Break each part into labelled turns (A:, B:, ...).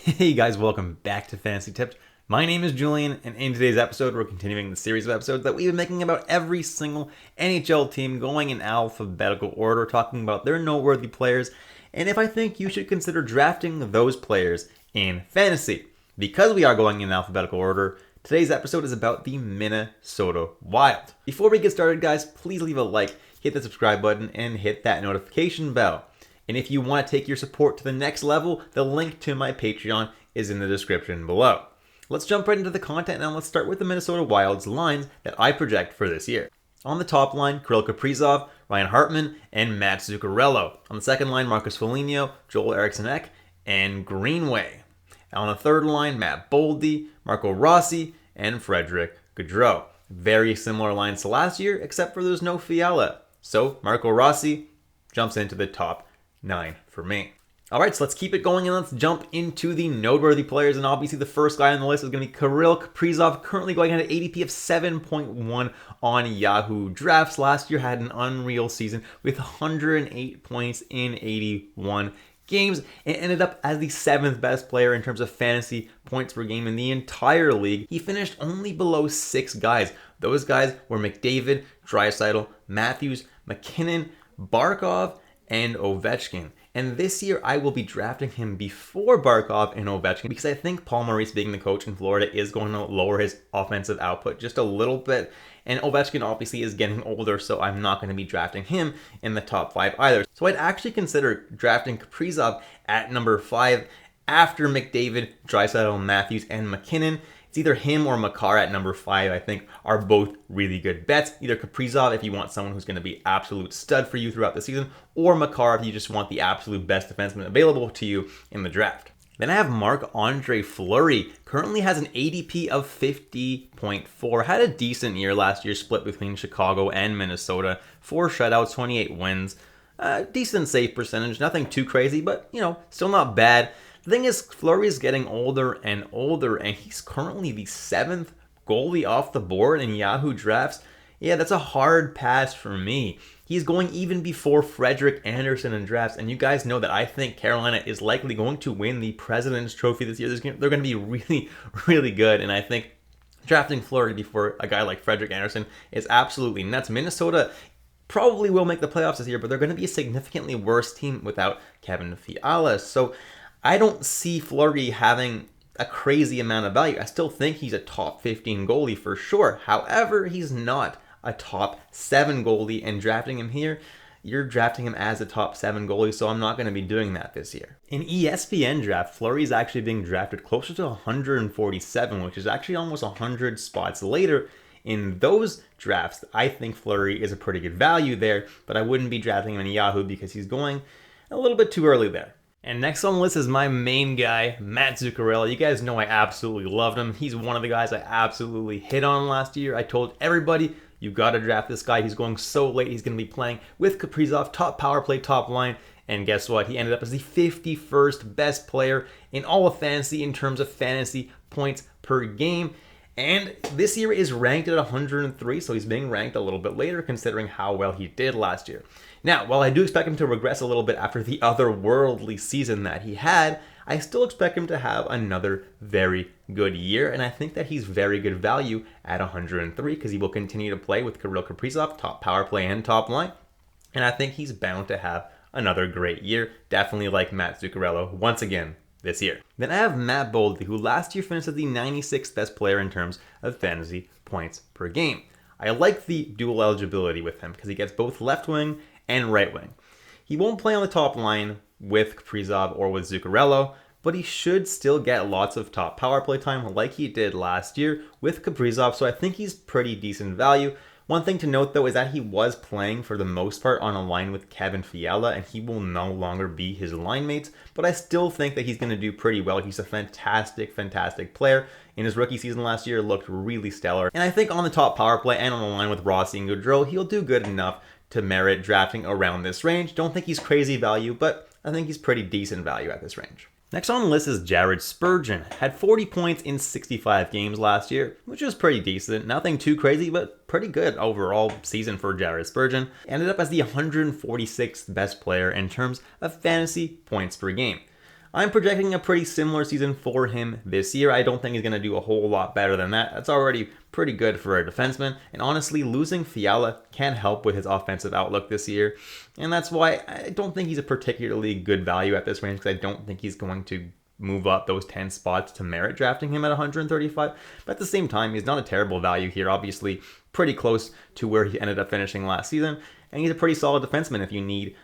A: Hey guys, welcome back to Fantasy Tips. My name is Julian, and in today's episode, we're continuing the series of episodes that we've been making about every single NHL team, going in alphabetical order, talking about their noteworthy players, and if I think you should consider drafting those players in fantasy. Because we are going in alphabetical order, today's episode is about the Minnesota Wild. Before we get started, guys, please leave a like, hit the subscribe button, and hit that notification bell. And if you want to take your support to the next level, the link to my Patreon is in the description below. Let's jump right into the content and let's start with the Minnesota Wild's lines that I project for this year. On the top line, Kirill Kaprizov, Ryan Hartman, and Matt Zuccarello. On the second line, Marcus Foligno, Joel Eriksson-Ek, and Greenway. On the third line, Matt Boldy, Marco Rossi, and Frederick Gaudreau. Very similar lines to last year, except for there's no Fiala. So Marco Rossi jumps into the top 9 for me. Alright, so let's keep it going and let's jump into the noteworthy players. And obviously the first guy on the list is going to be Kirill Kaprizov, currently going at an ADP of 7.1 on Yahoo Drafts. Last year had an unreal season with 108 points in 81 games and ended up as the 7th best player in terms of fantasy points per game in the entire league. He finished only below 6 guys. Those guys were McDavid, Draisaitl, Matthews, McKinnon, Barkov, and Ovechkin. And this year, I will be drafting him before Barkov and Ovechkin because I think Paul Maurice, being the coach in Florida, is going to lower his offensive output just a little bit. And Ovechkin obviously is getting older, so I'm not going to be drafting him in the top 5 either. So I'd actually consider drafting Kaprizov at number 5 after McDavid, Draisaitl, Matthews, and McKinnon. It's either him or Makar at number 5, I think, are both really good bets. Either Kaprizov if you want someone who's going to be absolute stud for you throughout the season, or Makar if you just want the absolute best defenseman available to you in the draft. Then I have Marc-Andre Fleury, currently has an ADP of 50.4. Had a decent year last year, split between Chicago and Minnesota. 4 shutouts, 28 wins. Decent save percentage, nothing too crazy, but, still not bad. The thing is, Fleury is getting older and older, and he's currently the 7th goalie off the board in Yahoo Drafts. Yeah, that's a hard pass for me. He's going even before Frederik Andersen in drafts, and you guys know that I think Carolina is likely going to win the President's Trophy this year. They're going to be really, really good, and I think drafting Fleury before a guy like Frederik Andersen is absolutely nuts. Minnesota probably will make the playoffs this year, but they're going to be a significantly worse team without Kevin Fiala. So I don't see Fleury having a crazy amount of value. I still think he's a top 15 goalie for sure. However, he's not a top 7 goalie, and drafting him here, you're drafting him as a top 7 goalie, so I'm not going to be doing that this year. In ESPN draft, Fleury is actually being drafted closer to 147, which is actually almost 100 spots later. In those drafts, I think Fleury is a pretty good value there, but I wouldn't be drafting him in Yahoo because he's going a little bit too early there. And next on the list is my main guy, Matt Zuccarello. You guys know I absolutely loved him. He's one of the guys I absolutely hit on last year. I told everybody, you got to draft this guy. He's going so late. He's going to be playing with Kaprizov, top power play, top line. And guess what? He ended up as the 51st best player in all of fantasy in terms of fantasy points per game. And this year is ranked at 103, so he's being ranked a little bit later considering how well he did last year. Now, while I do expect him to regress a little bit after the otherworldly season that he had, I still expect him to have another very good year, and I think that he's very good value at 103 because he will continue to play with Kirill Kaprizov, top power play and top line, and I think he's bound to have another great year, definitely like Matt Zuccarello once again this year. Then I have Matt Boldy, who last year finished as the 96th best player in terms of fantasy points per game. I like the dual eligibility with him because he gets both left wing and right wing. He won't play on the top line with Kaprizov or with Zuccarello, but he should still get lots of top power play time like he did last year with Kaprizov, so I think he's pretty decent value. One thing to note though is that he was playing for the most part on a line with Kevin Fiala, and he will no longer be his line mates, but I still think that he's going to do pretty well. He's a fantastic player. In his rookie season last year, looked really stellar, and I think on the top power play and on the line with Rossi and Gaudreau, he'll do good enough to merit drafting around this range. Don't think he's crazy value, but I think he's pretty decent value at this range. Next on the list is Jared Spurgeon. Had 40 points in 65 games last year, which was pretty decent. Nothing too crazy, but pretty good overall season for Jared Spurgeon. Ended up as the 146th best player in terms of fantasy points per game. I'm projecting a pretty similar season for him this year. I don't think he's going to do a whole lot better than that. That's already pretty good for a defenseman. And honestly, losing Fiala can help with his offensive outlook this year. And that's why I don't think he's a particularly good value at this range, because I don't think he's going to move up those 10 spots to merit drafting him at 135. But at the same time, he's not a terrible value here. Obviously, pretty close to where he ended up finishing last season. And he's a pretty solid defenseman if you need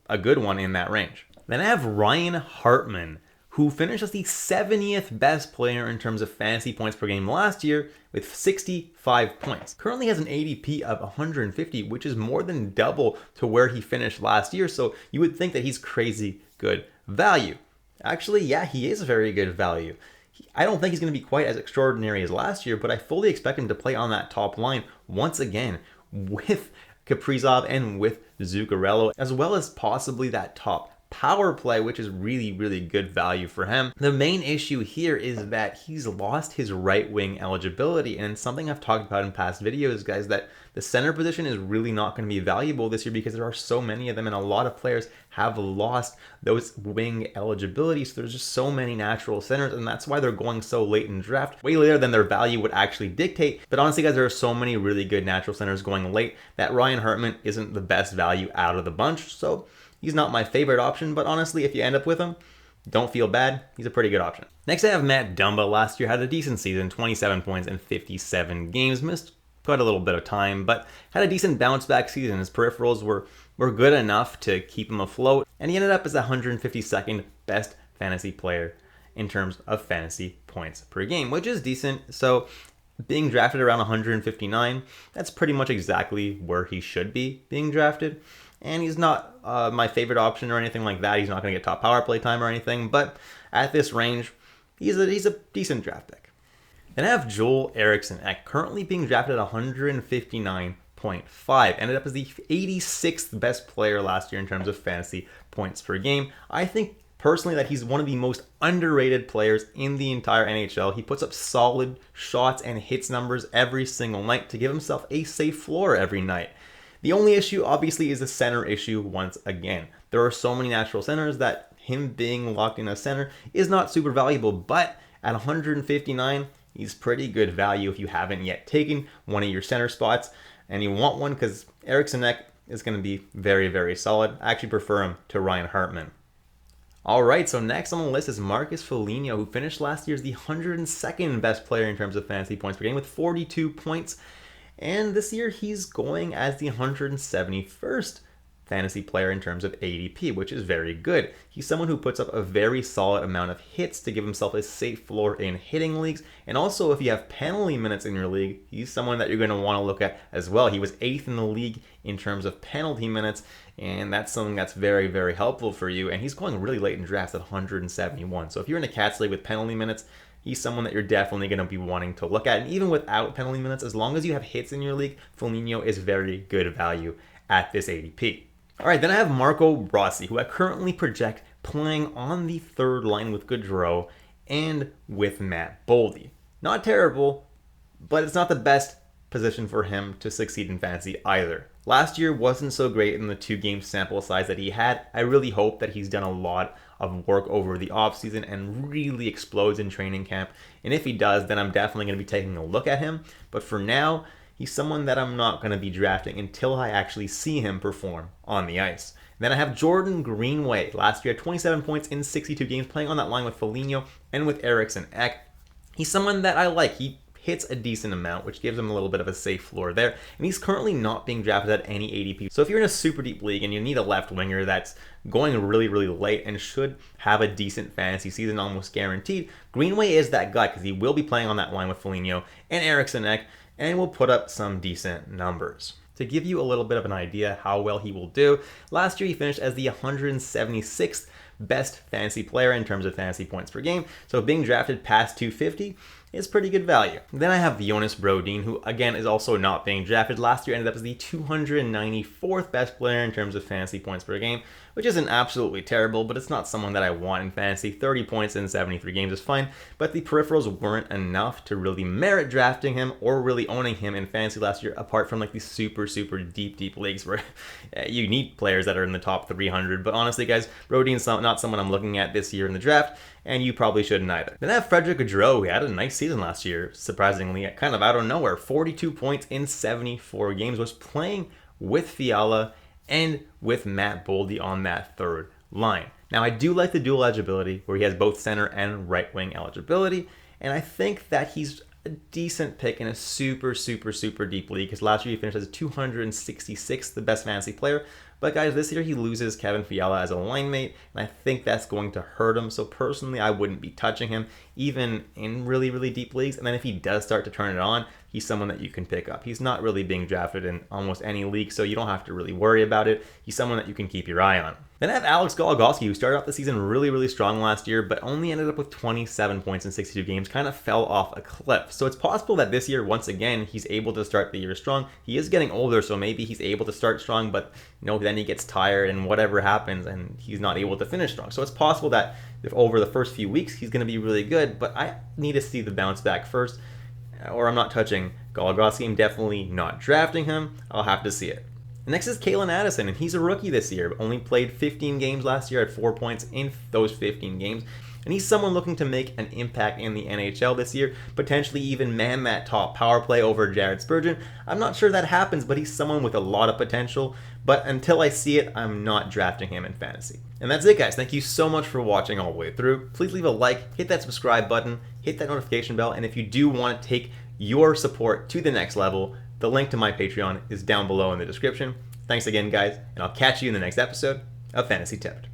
A: a good one in that range. Then I have Ryan Hartman, who finished as the 70th best player in terms of fantasy points per game last year with 65 points. Currently has an ADP of 150, which is more than double to where he finished last year, so you would think that he's crazy good value. Actually, yeah, he is very good value. I don't think he's going to be quite as extraordinary as last year, but I fully expect him to play on that top line once again with Kaprizov and with Zuccarello, as well as possibly that top power play, which is really, really good value for him. The main issue here is that he's lost his right wing eligibility, and something I've talked about in past videos, guys, that the center position is really not going to be valuable this year because there are so many of them, and a lot of players have lost those wing eligibilities. So there's just so many natural centers, and that's why they're going so late in draft, way later than their value would actually dictate. But honestly, guys, there are so many really good natural centers going late that Ryan Hartman isn't the best value out of the bunch. So he's not my favorite option, but honestly, if you end up with him, don't feel bad. He's a pretty good option. Next, I have Matt Dumba. Last year had a decent season, 27 points in 57 games. Missed quite a little bit of time, but had a decent bounce back season. His peripherals were good enough to keep him afloat, and he ended up as the 152nd best fantasy player in terms of fantasy points per game, which is decent. So being drafted around 159, that's pretty much exactly where he should be being drafted. And he's not my favorite option or anything like that. He's not going to get top power play time or anything. But at this range, he's a decent draft pick. Then I have Joel Eriksson Ek, currently being drafted at 159.5. Ended up as the 86th best player last year in terms of fantasy points per game. I think personally that he's one of the most underrated players in the entire NHL. He puts up solid shots and hits numbers every single night to give himself a safe floor every night. The only issue, obviously, is the center issue once again. There are so many natural centers that him being locked in a center is not super valuable, but at 159, he's pretty good value if you haven't yet taken one of your center spots and you want one, because Eriksson Ek is going to be very, very solid. I actually prefer him to Ryan Hartman. All right, so next on the list is Marcus Foligno, who finished last year as the 102nd best player in terms of fantasy points per game with 42 points. And this year he's going as the 171st fantasy player in terms of ADP, which is very good. He's someone who puts up a very solid amount of hits to give himself a safe floor in hitting leagues. And also, if you have penalty minutes in your league, he's someone that you're going to want to look at as well. He was 8th in the league in terms of penalty minutes, and that's something that's very, very helpful for you. And he's going really late in drafts at 171. So if you're in a Cats league with penalty minutes, he's someone that you're definitely going to be wanting to look at. And even without penalty minutes, as long as you have hits in your league, Foligno is very good value at this ADP. All right, then I have Marco Rossi, who I currently project playing on the third line with Gaudreau and with Matt Boldy. Not terrible, but it's not the best position for him to succeed in fantasy either. Last year wasn't so great in the 2-game sample size that he had. I really hope that he's done a lot of work over the offseason and really explodes in training camp. And if he does, then I'm definitely going to be taking a look at him. But for now, he's someone that I'm not going to be drafting until I actually see him perform on the ice. Then I have Jordan Greenway. Last year, 27 points in 62 games, playing on that line with Foligno and with Eriksson Ek. He's someone that I like. He hits a decent amount, which gives him a little bit of a safe floor there. And he's currently not being drafted at any ADP. So if you're in a super deep league and you need a left winger that's going really, really late and should have a decent fantasy season almost guaranteed, Greenway is that guy, because he will be playing on that line with Foligno and Eriksson Ek and will put up some decent numbers. To give you a little bit of an idea how well he will do, last year he finished as the 176th best fantasy player in terms of fantasy points per game. So being drafted past 250, is pretty good value. Then I have Jonas Brodin, who again is also not being drafted. Last year ended up as the 294th best player in terms of fantasy points per game, which isn't absolutely terrible, but it's not someone that I want in fantasy. 30 points in 73 games is fine, but the peripherals weren't enough to really merit drafting him or really owning him in fantasy last year, apart from like the super deep leagues where you need players that are in the top 300. But honestly, guys, Brodin's not someone I'm looking at this year in the draft, and you probably shouldn't either. Then I have Frederick Gaudreau, who had a nice season last year, surprisingly, kind of out of nowhere. 42 points in 74 games, was playing with Fiala and with Matt Boldy on that third line. Now, I do like the dual eligibility, where he has both center and right wing eligibility, and I think that he's a decent pick in a super deep league, because last year he finished as 266th, the best fantasy player. But guys, this year he loses Kevin Fiala as a line mate, and I think that's going to hurt him. So personally, I wouldn't be touching him, even in really deep leagues. And then if he does start to turn it on, he's someone that you can pick up. He's not really being drafted in almost any league, so you don't have to really worry about it. He's someone that you can keep your eye on. Then I have Alex Goligoski, who started off the season really strong last year, but only ended up with 27 points in 62 games, kind of fell off a cliff. So it's possible that this year, once again, he's able to start the year strong. He is getting older, so maybe he's able to start strong, but then he gets tired and whatever happens, and he's not able to finish strong. So it's possible that if over the first few weeks, he's going to be really good, but I need to see the bounce back first, or I'm not touching Goligoski. I'm definitely not drafting him. I'll have to see it. Next is Calen Addison, and he's a rookie this year. Only played 15 games last year at 4 points in those 15 games. And he's someone looking to make an impact in the NHL this year, potentially even man that top power play over Jared Spurgeon. I'm not sure that happens, but he's someone with a lot of potential. But until I see it, I'm not drafting him in fantasy. And that's it, guys. Thank you so much for watching all the way through. Please leave a like, hit that subscribe button, hit that notification bell, and if you do want to take your support to the next level, the link to my Patreon is down below in the description. Thanks again, guys, and I'll catch you in the next episode of Fantasy Tipped.